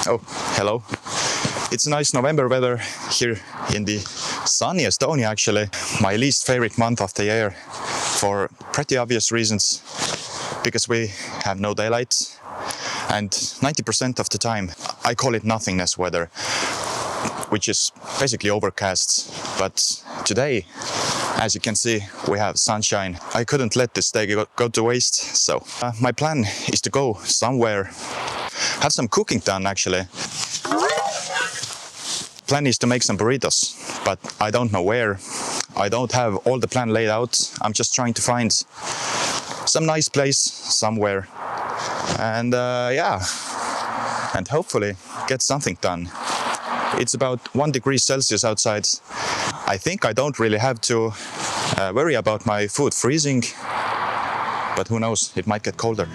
Oh, hello. It's nice November weather here in the sunny Estonia, actually. My least favorite month of the year for pretty obvious reasons. Because we have no daylight and 90% of the time I call it nothingness weather, which is basically overcast. But today, as you can see, we have sunshine. I couldn't let this day go to waste, so my plan is to go somewhere, have some cooking done actually. Plan is to make some burritos, but I don't know where. I don't have all the plan laid out. I'm just trying to find some nice place somewhere, and and hopefully get something done. It's about 1 degree Celsius outside. I think I don't really have to worry about my food freezing, but who knows, it might get colder.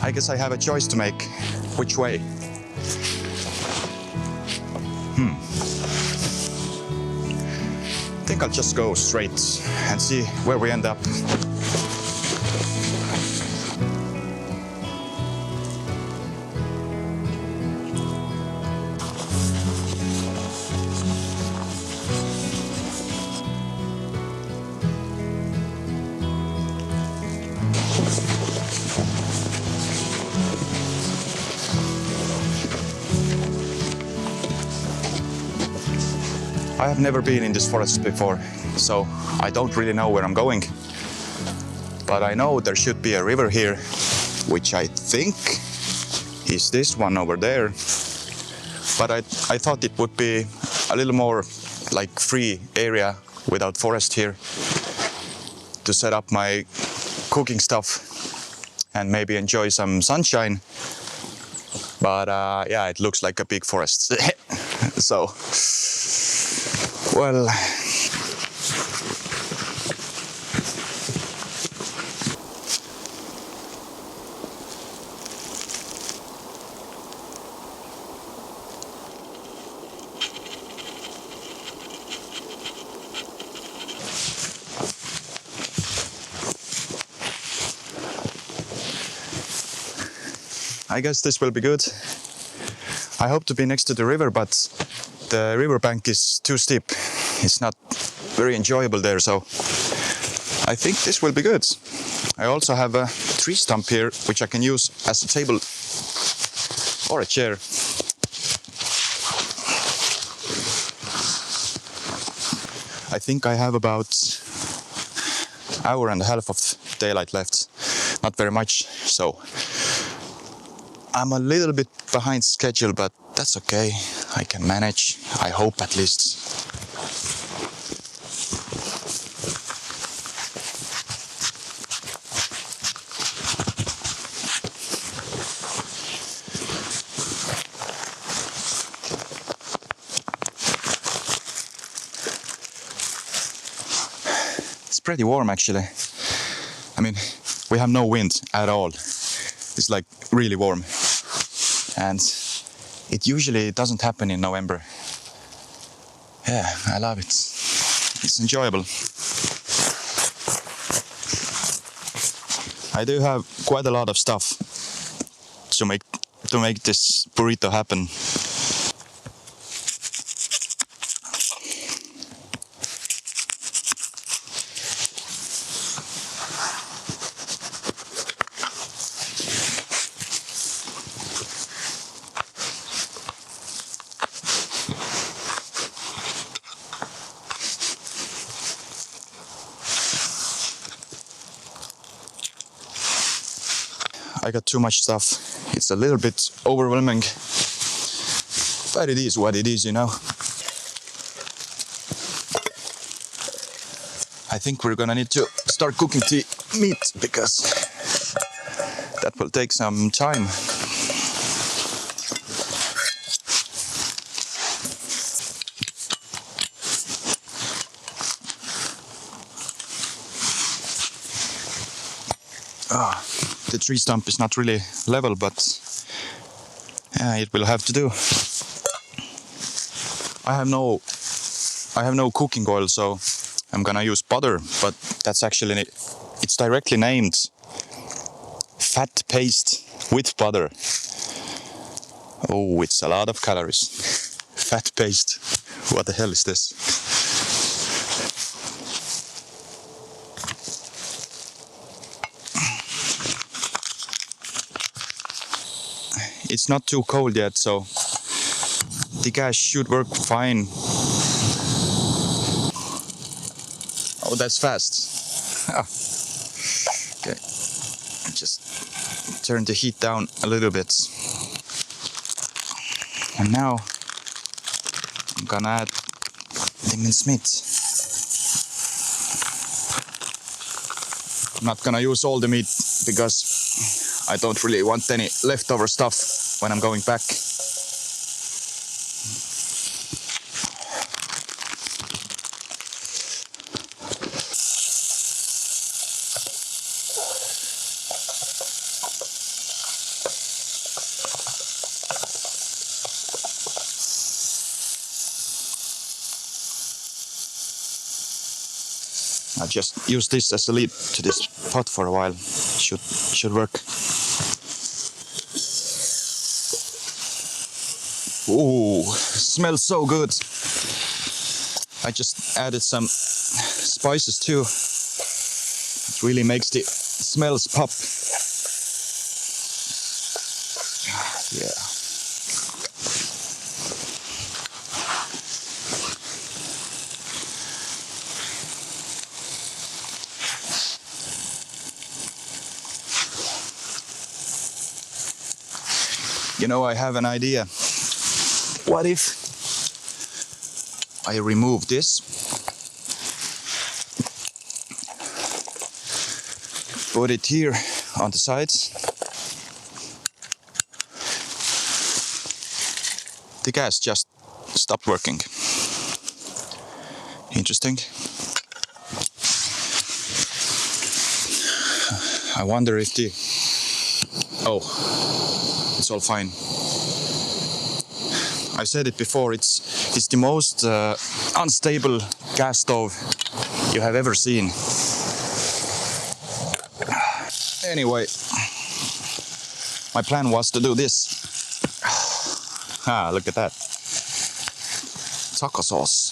I guess I have a choice to make. Which way? I think I'll just go straight and see where we end up. I have never been in this forest before, so I don't really know where I'm going. But I know there should be a river here, which I think is this one over there. But I thought it would be a little more like free area without forest here to set up my cooking stuff and maybe enjoy some sunshine. But yeah, it looks like a big forest. So, well, I guess this will be good. I hope to be next to the river, but the riverbank is too steep. It's not very enjoyable there, so I think this will be good. I also have a tree stump here, which I can use as a table or a chair. I think I have about an hour and a half of daylight left. Not very much, so I'm a little bit behind schedule, but that's okay. I can manage, I hope at least. It's pretty warm actually. I mean, we have no wind at all. It's like really warm. And it usually doesn't happen in November. Yeah, I love it. It's enjoyable. I do have quite a lot of stuff to make this burrito happen. I got too much stuff. It's a little bit overwhelming, but it is what it is, you know. I think we're gonna need to start cooking the meat because that will take some time. The tree stump is not really level, but it will have to do. I have no cooking oil, so I'm gonna use butter, but that's actually, it's directly named fat paste with butter. Oh, it's a lot of calories. Fat paste. What the hell is this? It's not too cold yet, so the gas should work fine. Oh, that's fast. Okay, just turn the heat down a little bit. And now I'm gonna add the minced meat. I'm not gonna use all the meat because I don't really want any leftover stuff when I'm going back. I'll just use this as a lid to this pot for a while. Should work. Ooh, smells so good. I just added some spices too. It really makes the smells pop. Yeah. You know, I have an idea. What if I remove this, put it here on the sides? The gas just stopped working. Interesting. I wonder if the... Oh. It's all fine. I've said it before, it's the most unstable gas stove you have ever seen. Anyway, my plan was to do this. Look at that. Taco sauce.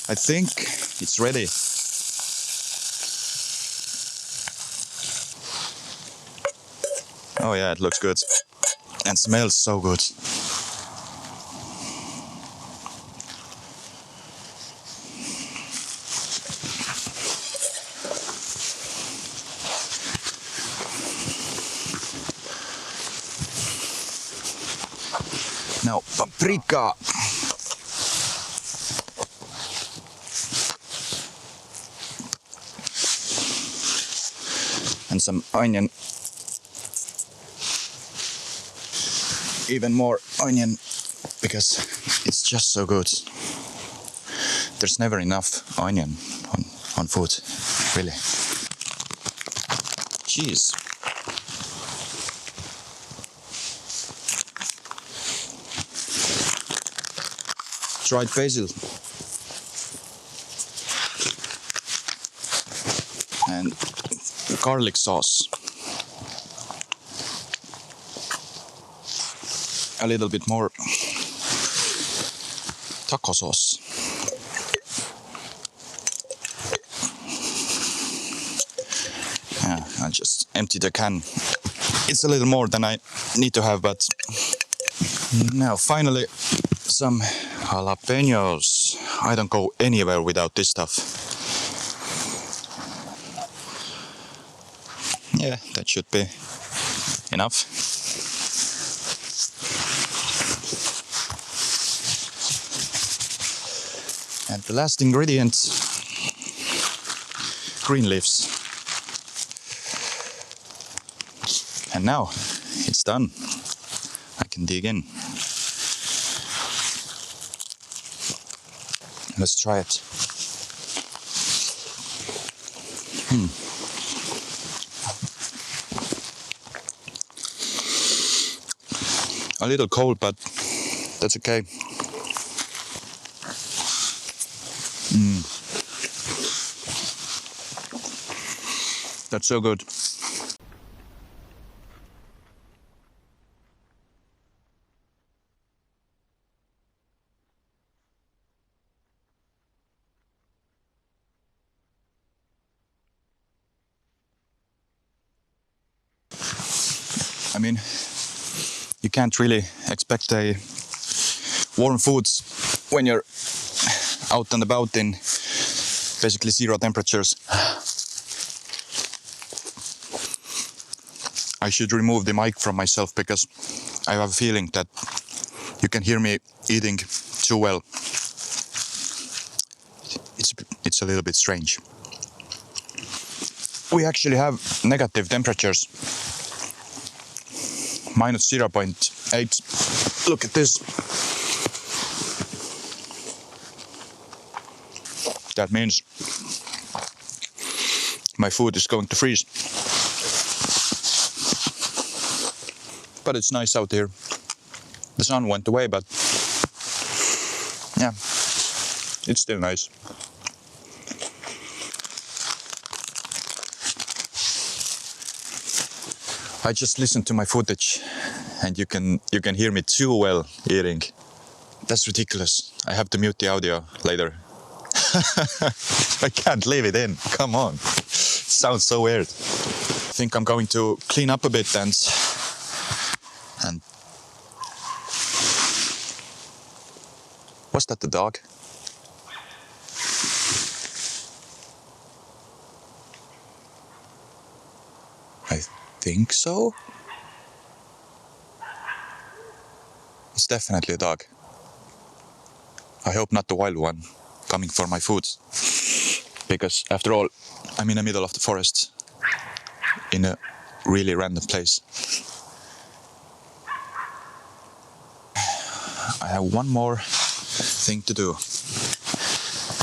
I think it's ready. Oh yeah, it looks good. And smells so good. Now, paprika. And some onion. Even more onion, because it's just so good. There's never enough onion on food, really. Cheese. Dried basil. And garlic sauce. A little bit more taco sauce. I just empty the can. It's a little more than I need to have, but now finally some jalapenos. I don't go anywhere without this stuff. Yeah, that should be enough. And the last ingredient, green leaves. And now it's done. I can dig in. Let's try it. A little cold, but that's okay. That's so good. I mean, you can't really expect a warm foods when you're out and about in basically 0 temperatures. I should remove the mic from myself because I have a feeling that you can hear me eating too well. It's a little bit strange. We actually have negative temperatures. Minus 0.8. Look at this. That means my food is going to freeze. But it's nice out here. The sun went away, but yeah, it's still nice. I just listened to my footage and you can hear me too well eating. That's ridiculous. I have to mute the audio later. I can't leave it in. Come on. It sounds so weird. I think I'm going to clean up a bit and was that the dog? I think so. It's definitely a dog. I hope not the wild one coming for my food. Because after all, I'm in the middle of the forest in a really random place. I have one more thing to do.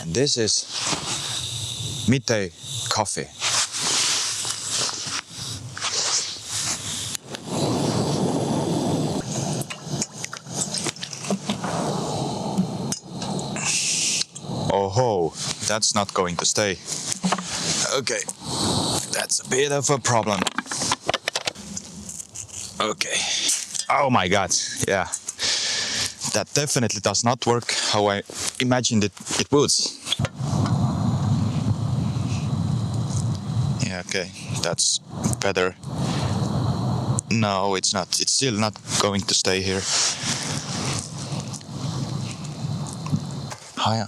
And this is midday coffee. Oh ho, that's not going to stay. Okay, that's a bit of a problem. Okay. Oh my god, yeah. That definitely does not work how I imagined it would. Yeah, okay, that's better. No, it's not. It's still not going to stay here.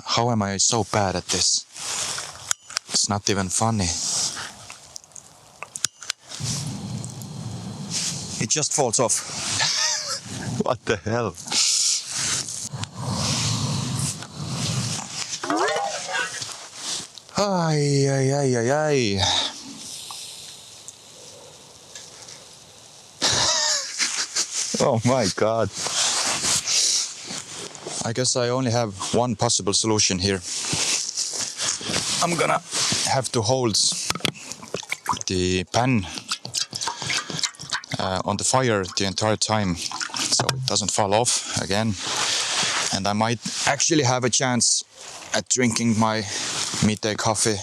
How am I so bad at this? It's not even funny. It just falls off. What the hell? Ay, ay, ay, ay, ay. Oh my god. I guess I only have one possible solution here. I'm gonna have to hold the pan on the fire the entire time so it doesn't fall off again. And I might actually have a chance at drinking my midday coffee.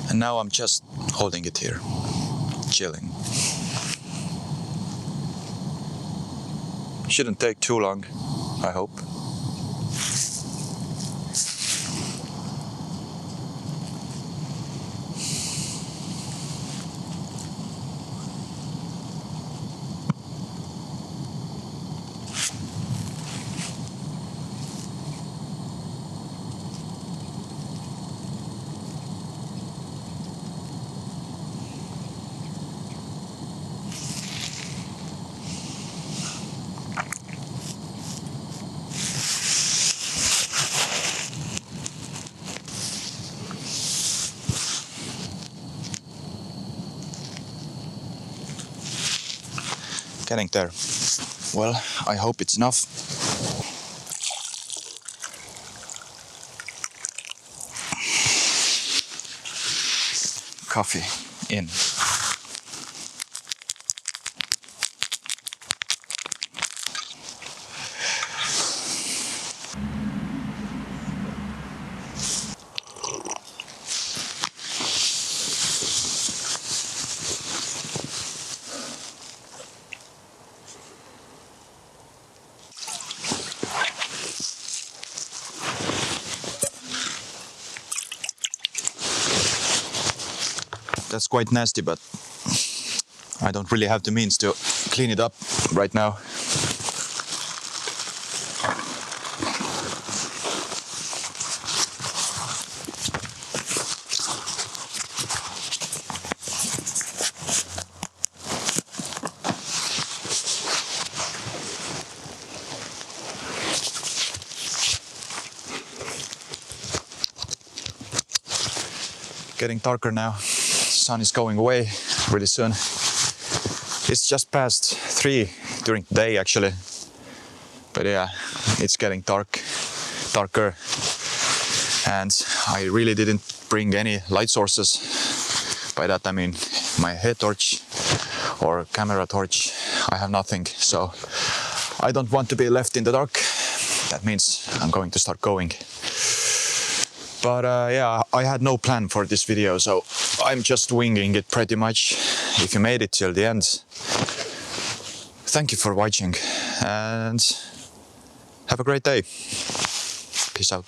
And now I'm just holding it here, chilling. Shouldn't take too long, I hope. getting there. Well, I hope it's enough. Coffee in. That's quite nasty, but I don't really have the means to clean it up right now. Getting darker now. Sun is going away really soon. It's just past 3 during the day actually. But yeah, it's getting darker. And I really didn't bring any light sources. By that I mean my head torch or camera torch. I have nothing, so I don't want to be left in the dark. That means I'm going to start going. But yeah, I had no plan for this video, so I'm just winging it pretty much. If you made it till the end, thank you for watching and have a great day. Peace out.